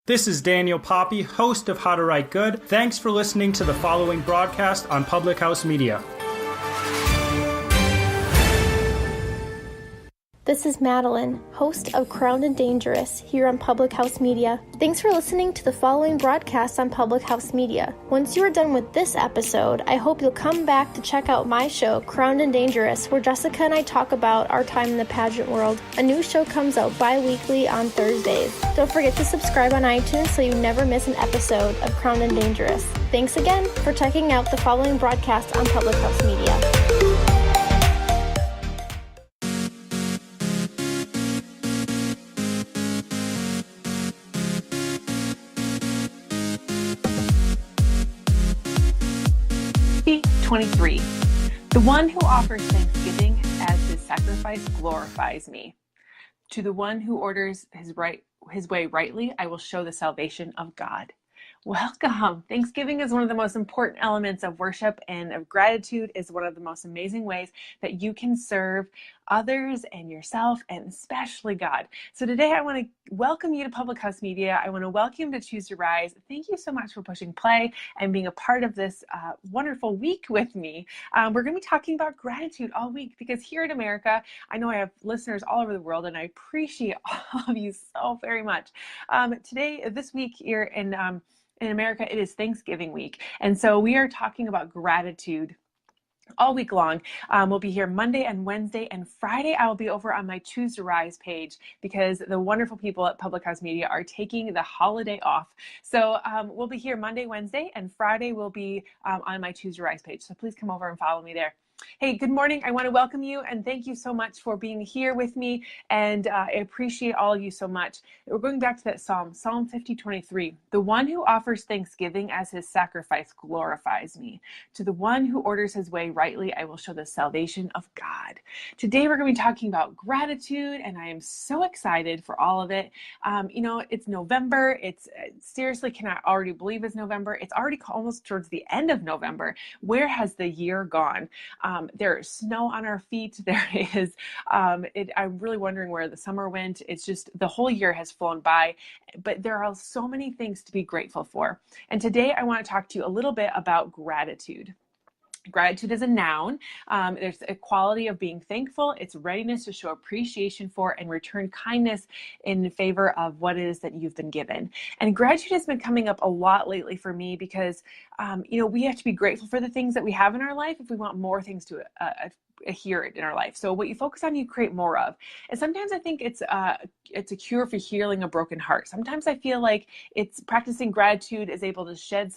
This is Daniel Poppy, host of How to Write Good. Thanks for listening to the following broadcast on Public House Media. This is Madeline, host of Crowned and Dangerous here on Public House Media. Thanks for listening to the following broadcast on Public House Media. Once you are done with this episode, I hope you'll come back to check out my show, Crowned and Dangerous, where Jessica and I talk about our time in the pageant world. A new show comes out bi-weekly on Thursdays. Don't forget to subscribe on iTunes so you never miss an episode of Crowned and Dangerous. Thanks again for checking out the following broadcast on Public House Media. The one who offers thanksgiving as his sacrifice glorifies me. To the one who orders his way rightly, I will show the salvation of God. Welcome. Thanksgiving is one of the most important elements of worship, and of gratitude is one of the most amazing ways that you can serve others and yourself, and especially God. So today I want to welcome you to Public House Media. I want to welcome you to Choose to Rise. Thank you so much for pushing play and being a part of this wonderful week with me. We're going to be talking about gratitude all week because here in America, I know I have listeners all over the world, and I appreciate all of you so very much. This week here in America, it is Thanksgiving week. And so we are talking about gratitude all week long. We'll be here Monday and Wednesday, and Friday I will be over on my Choose to Rise page because the wonderful people at Public House Media are taking the holiday off. So we'll be here Monday, Wednesday, and Friday will be on my Choose to Rise page. So please come over and follow me there. Hey, good morning. I want to welcome you and thank you so much for being here with me. And I appreciate all of you so much. We're going back to that Psalm 50:23. The one who offers thanksgiving as his sacrifice glorifies me. To the one who orders his way rightly, I will show the salvation of God. Today, we're going to be talking about gratitude, and I am so excited for all of it. It's November. It's seriously cannot already believe it's November. It's already almost towards the end of November. Where has the year gone? There is snow on our feet. There is, I'm really wondering where the summer went. It's just the whole year has flown by, but there are so many things to be grateful for. And today I want to talk to you a little bit about gratitude. Gratitude is a noun. There's a quality of being thankful. It's readiness to show appreciation for and return kindness in favor of what it is that you've been given. And gratitude has been coming up a lot lately for me because, we have to be grateful for the things that we have in our life if we want more things to adhere in our life. So what you focus on, you create more of. And sometimes I think it's a cure for healing a broken heart. Sometimes I feel like it's practicing gratitude is able to shed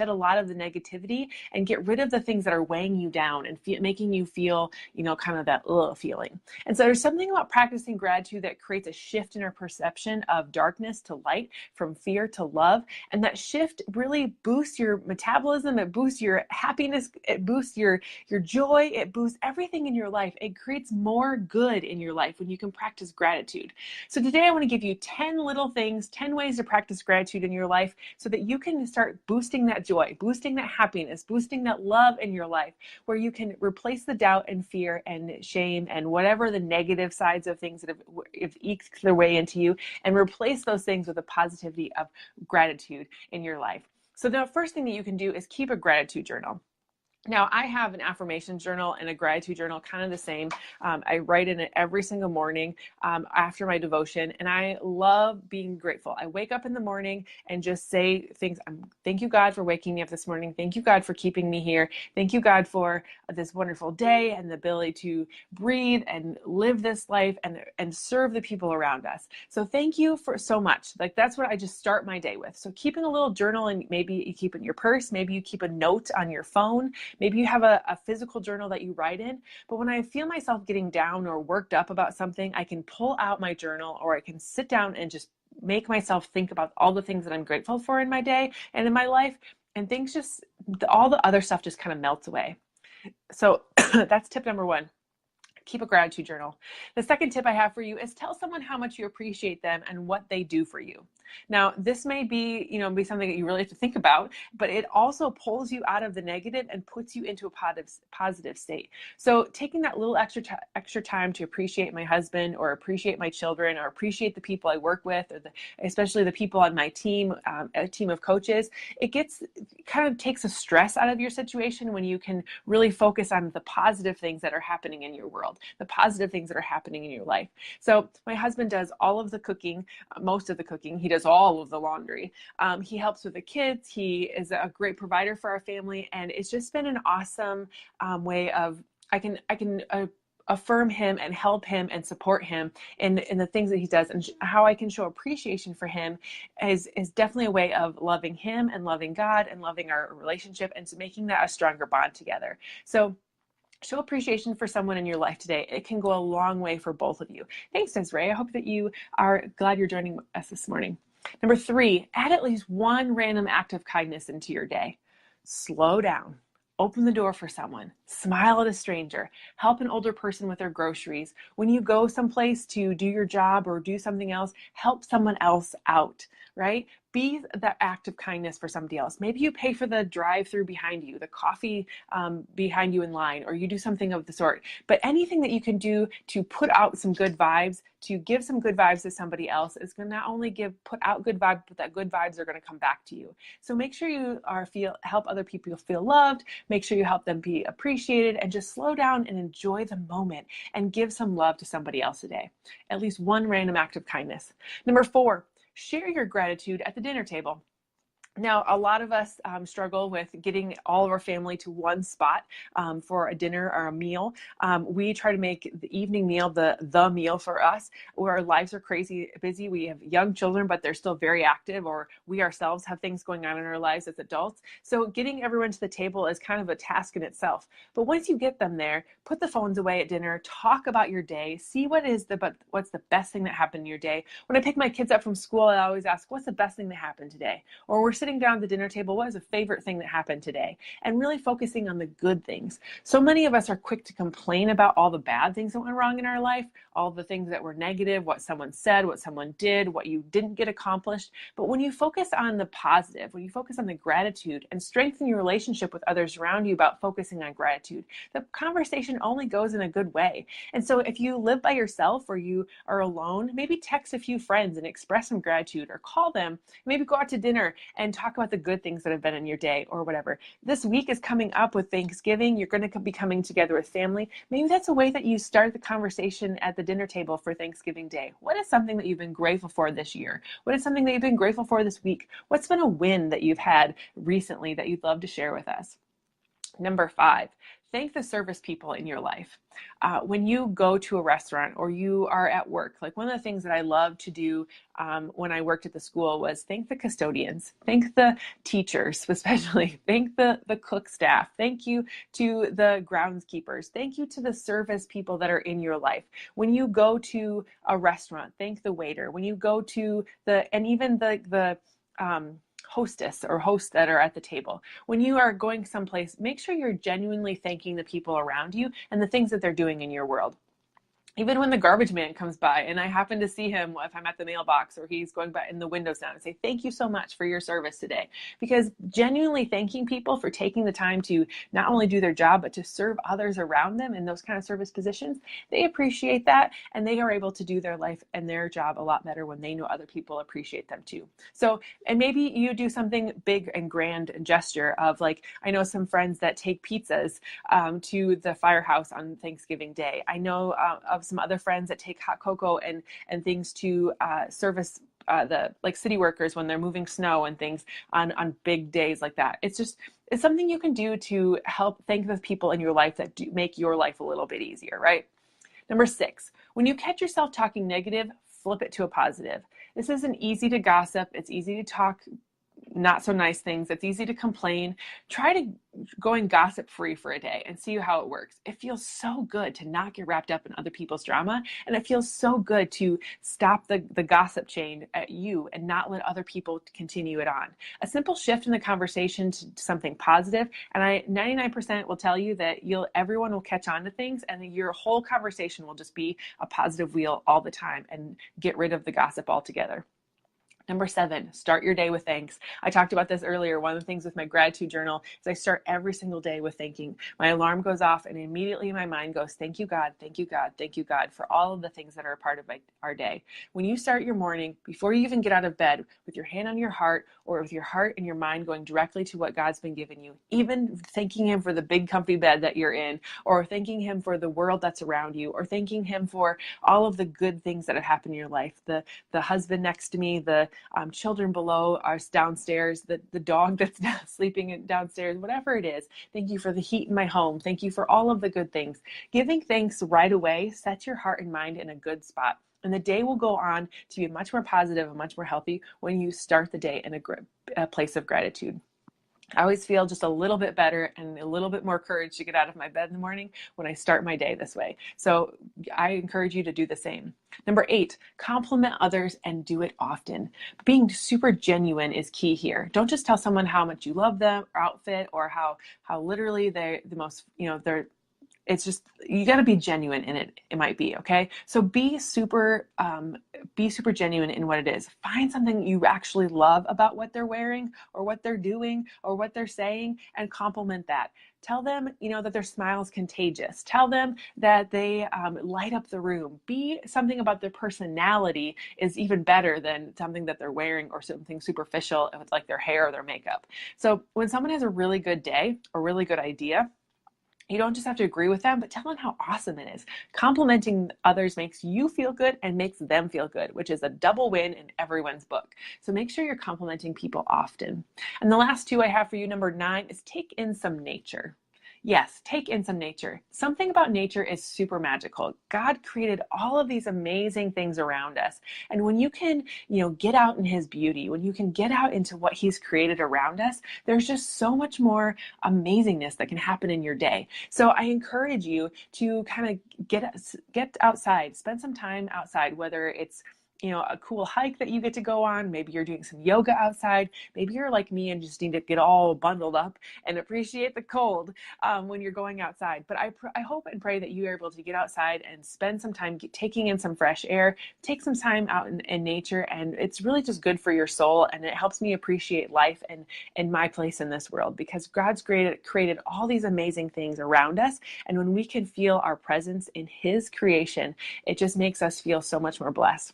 a lot of the negativity and get rid of the things that are weighing you down and making you feel, kind of that feeling. And so there's something about practicing gratitude that creates a shift in our perception of darkness to light, from fear to love. And that shift really boosts your metabolism. It boosts your happiness. It boosts your joy. It boosts everything in your life. It creates more good in your life when you can practice gratitude. So today I want to give you 10 little things, 10 ways to practice gratitude in your life so that you can start boosting that joy, boosting that happiness, boosting that love in your life, where you can replace the doubt and fear and shame and whatever the negative sides of things that have eked their way into you, and replace those things with the positivity of gratitude in your life. So the first thing that you can do is keep a gratitude journal. Now, I have an affirmation journal and a gratitude journal, kind of the same. I write in it every single morning after my devotion, and I love being grateful. I wake up in the morning and just say things. Thank you, God, for waking me up this morning. Thank you, God, for keeping me here. Thank you, God, for this wonderful day and the ability to breathe and live this life and serve the people around us. So thank you for so much. Like, that's what I just start my day with. So keeping a little journal, and maybe you keep it in your purse, maybe you keep a note on your phone. Maybe you have a physical journal that you write in, but when I feel myself getting down or worked up about something, I can pull out my journal, or I can sit down and just make myself think about all the things that I'm grateful for in my day and in my life, and all the other stuff just kind of melts away. So that's tip number one. Keep a gratitude journal. The second tip I have for you is tell someone how much you appreciate them and what they do for you. Now, this may be, be something that you really have to think about, but it also pulls you out of the negative and puts you into a positive state. So taking that little extra time to appreciate my husband, or appreciate my children, or appreciate the people I work with, or especially the people on my team, a team of coaches, it kind of takes a stress out of your situation when you can really focus on the positive things that are happening in your world, the positive things that are happening in your life. So my husband does all of the cooking, most of the cooking. He does all of the laundry. He helps with the kids. He is a great provider for our family. And it's just been an awesome way of, I can affirm him and help him and support him in the things that he does, and how I can show appreciation for him is definitely a way of loving him and loving God and loving our relationship, and making that a stronger bond together. So show appreciation for someone in your life today. It can go a long way for both of you. Thanks, Desiree. I hope that you are glad you're joining us this morning. Number 3, add at least one random act of kindness into your day. Slow down. Open the door for someone, smile at a stranger, help an older person with their groceries. When you go someplace to do your job or do something else, help someone else out, right? Be that act of kindness for somebody else. Maybe you pay for the drive-through behind you, the coffee behind you in line, or you do something of the sort. But anything that you can do to put out some good vibes, to give some good vibes to somebody else, is going to not only put out good vibes, but that good vibes are going to come back to you. So make sure you help other people feel loved. Make sure you help them be appreciated, and just slow down and enjoy the moment and give some love to somebody else today. At least one random act of kindness. Number 4, share your gratitude at the dinner table. Now, a lot of us struggle with getting all of our family to one spot for a dinner or a meal. We try to make the evening meal the meal for us, where our lives are crazy busy. We have young children, but they're still very active, or we ourselves have things going on in our lives as adults. So getting everyone to the table is kind of a task in itself. But once you get them there, put the phones away at dinner, talk about your day, see what's the best thing that happened in your day. When I pick my kids up from school, I always ask, what's the best thing that happened today? Or we're sitting down at the dinner table, what is a favorite thing that happened today? And really focusing on the good things. So many of us are quick to complain about all the bad things that went wrong in our life, all the things that were negative, what someone said, what someone did, what you didn't get accomplished. But when you focus on the positive, when you focus on the gratitude and strengthen your relationship with others around you about focusing on gratitude, the conversation only goes in a good way. And so if you live by yourself or you are alone, maybe text a few friends and express some gratitude, or call them, maybe go out to dinner and talk about the good things that have been in your day, or whatever. This week is coming up with Thanksgiving. You're going to be coming together with family. Maybe that's a way that you start the conversation at the dinner table for Thanksgiving Day. What is something that you've been grateful for this year? What is something that you've been grateful for this week? What's been a win that you've had recently that you'd love to share with us? Number 5, thank the service people in your life. When you go to a restaurant or you are at work, like one of the things that I loved to do when I worked at the school was thank the custodians, thank the teachers, especially thank the cook staff, thank you to the groundskeepers, thank you to the service people that are in your life. When you go to a restaurant, thank the waiter. When you go to even the hostess or hosts that are at the table. When you are going someplace, make sure you're genuinely thanking the people around you and the things that they're doing in your world. Even when the garbage man comes by and I happen to see him if I'm at the mailbox or he's going by in the windows now, and say, thank you so much for your service today. Because genuinely thanking people for taking the time to not only do their job, but to serve others around them in those kind of service positions, they appreciate that, and they are able to do their life and their job a lot better when they know other people appreciate them too. So, and maybe you do something big and grand gesture of, like, I know some friends that take pizzas to the firehouse on Thanksgiving Day. I know of some other friends that take hot cocoa and things to service the city workers when they're moving snow and things on big days like that. It's something you can do to help thank the people in your life that do make your life a little bit easier, right? Number 6, when you catch yourself talking negative, flip it to a positive. This isn't easy to gossip. It's easy to talk not so nice things. It's easy to complain. Try to going gossip free for a day and see how it works. It feels so good to not get wrapped up in other people's drama. And it feels so good to stop the gossip chain at you and not let other people continue it on. A simple shift in the conversation to something positive, and 99% will tell you that everyone will catch on to things, and your whole conversation will just be a positive wheel all the time, and get rid of the gossip altogether. Number 7, start your day with thanks. I talked about this earlier. One of the things with my gratitude journal is I start every single day with thanking. My alarm goes off and immediately my mind goes, thank you, God, thank you, God, thank you, God, for all of the things that are a part of our day. When you start your morning, before you even get out of bed, with your hand on your heart, or with your heart and your mind going directly to what God's been giving you, even thanking Him for the big comfy bed that you're in, or thanking Him for the world that's around you, or thanking Him for all of the good things that have happened in your life, the husband next to me, the children below us downstairs, the dog that's sleeping downstairs, whatever it is. Thank you for the heat in my home. Thank you for all of the good things. Giving thanks right away sets your heart and mind in a good spot. And the day will go on to be much more positive and much more healthy when you start the day in a place of gratitude. I always feel just a little bit better and a little bit more courage to get out of my bed in the morning when I start my day this way. So I encourage you to do the same. Number 8, compliment others and do it often. Being super genuine is key here. Don't just tell someone how much you love them or outfit, or how literally they're the most, it's just, you got to be genuine in it. It might be, okay? So be super genuine in what it is. Find something you actually love about what they're wearing or what they're doing or what they're saying, and compliment that. Tell them, that their smile is contagious. Tell them that they light up the room. Be something about their personality is even better than something that they're wearing or something superficial with like their hair or their makeup. So when someone has a really good day or really good idea, you don't just have to agree with them, but tell them how awesome it is. Complimenting others makes you feel good and makes them feel good, which is a double win in everyone's book. So make sure you're complimenting people often. And the last 2 I have for you, number 9, is take in some nature. Yes, take in some nature. Something about nature is super magical. God created all of these amazing things around us. And when you can, get out in His beauty, when you can get out into what He's created around us, there's just so much more amazingness that can happen in your day. So I encourage you to kind of get outside, spend some time outside, whether it's a cool hike that you get to go on. Maybe you're doing some yoga outside. Maybe you're like me and just need to get all bundled up and appreciate the cold when you're going outside. But I hope and pray that you are able to get outside and spend some time taking in some fresh air, take some time out in nature. And it's really just good for your soul. And it helps me appreciate life and my place in this world, because God's created all these amazing things around us. And when we can feel our presence in His creation, it just makes us feel so much more blessed.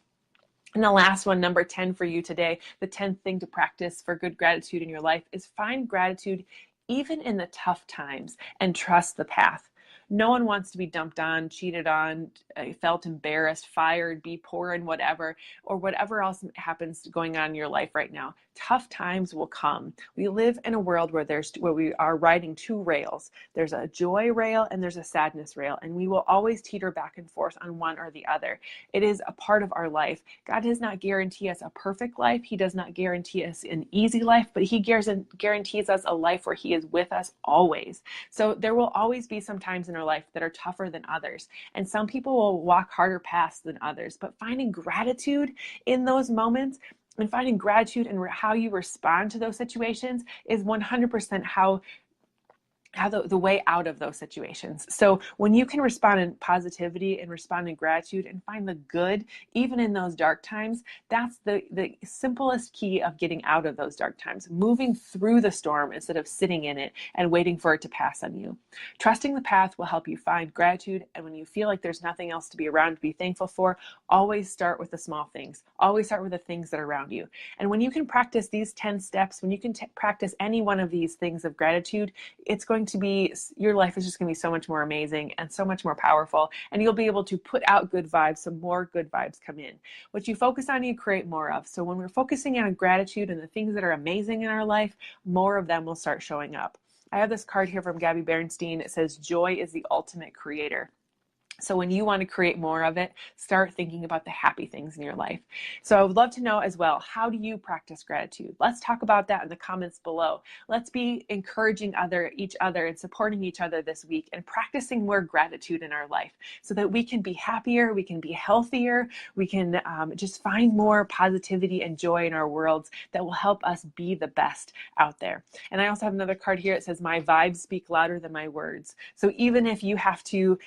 And the last one, number 10 for you today, the 10th thing to practice for good gratitude in your life is find gratitude even in the tough times and trust the path. No one wants to be dumped on, cheated on, felt embarrassed, fired, be poor in whatever, or whatever else happens going on in your life right now. Tough times will come. We live in a world where we are riding 2 rails. There's a joy rail and there's a sadness rail, and we will always teeter back and forth on one or the other. It is a part of our life. God does not guarantee us a perfect life. He does not guarantee us an easy life, but He guarantees us a life where He is with us always. So there will always be some times in our life that are tougher than others, and some people will walk harder paths than others, but finding gratitude in those moments and finding gratitude in how you respond to those situations is 100% how the way out of those situations. So when you can respond in positivity and respond in gratitude and find the good, even in those dark times, that's the simplest key of getting out of those dark times, moving through the storm instead of sitting in it and waiting for it to pass on you. Trusting the path will help you find gratitude. And when you feel like there's nothing else to be around to be thankful for, always start with the small things. Always start with the things that are around you. And when you can practice these 10 steps, when you can practice any one of these things of gratitude, your life is just going to be so much more amazing and so much more powerful, and you'll be able to put out good vibes so more good vibes come in. What you focus on, you create more of. So when we're focusing on gratitude and the things that are amazing in our life, more of them will start showing up. I have this card here from Gabby Bernstein. It says, "Joy is the ultimate creator." So when you want to create more of it, start thinking about the happy things in your life. So I would love to know as well, how do you practice gratitude? Let's talk about that in the comments below. Let's be encouraging each other and supporting each other this week and practicing more gratitude in our life so that we can be happier, we can be healthier, we can just find more positivity and joy in our worlds that will help us be the best out there. And I also have another card here. It says, my vibes speak louder than my words. So even if you have to,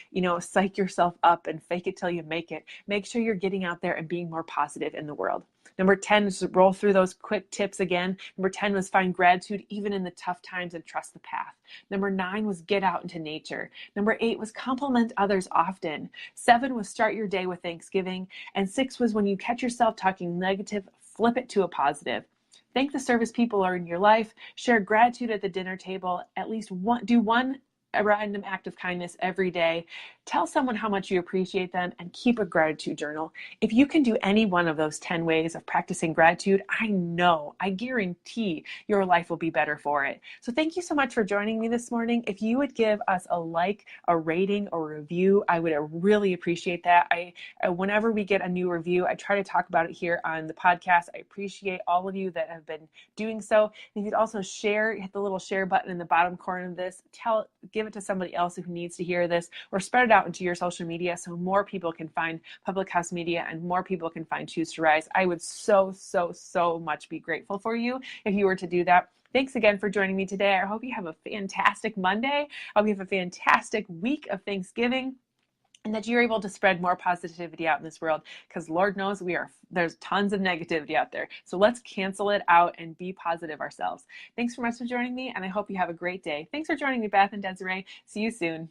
psych yourself up and fake it till you make it, make sure you're getting out there and being more positive in the world. Number 10 is roll through those quick tips again. Number 10 was find gratitude even in the tough times and trust the path. Number 9 was get out into nature. Number 8 was compliment others often. 7 was start your day with Thanksgiving. And 6 was when you catch yourself talking negative, flip it to a positive. Thank the service people are in your life. Share gratitude at the dinner table. At least do one a random act of kindness every day. Tell someone how much you appreciate them and keep a gratitude journal. If you can do any one of those 10 ways of practicing gratitude, I guarantee your life will be better for it. So thank you so much for joining me this morning. If you would give us a like, a rating, or a review, I would really appreciate that. Whenever we get a new review, I try to talk about it here on the podcast. I appreciate all of you that have been doing so. And you could also hit the little share button in the bottom corner of this. Give it to somebody else who needs to hear this, or spread it out into your social media so more people can find Public House Media and more people can find Choose to Rise. I would so much be grateful for you if you were to do that. Thanks again for joining me today. I hope you have a fantastic Monday. I hope you have a fantastic week of Thanksgiving, and that you're able to spread more positivity out in this world, because Lord knows there's tons of negativity out there. So let's cancel it out and be positive ourselves. Thanks so much for joining me, and I hope you have a great day. Thanks for joining me, Beth and Desiree. See you soon.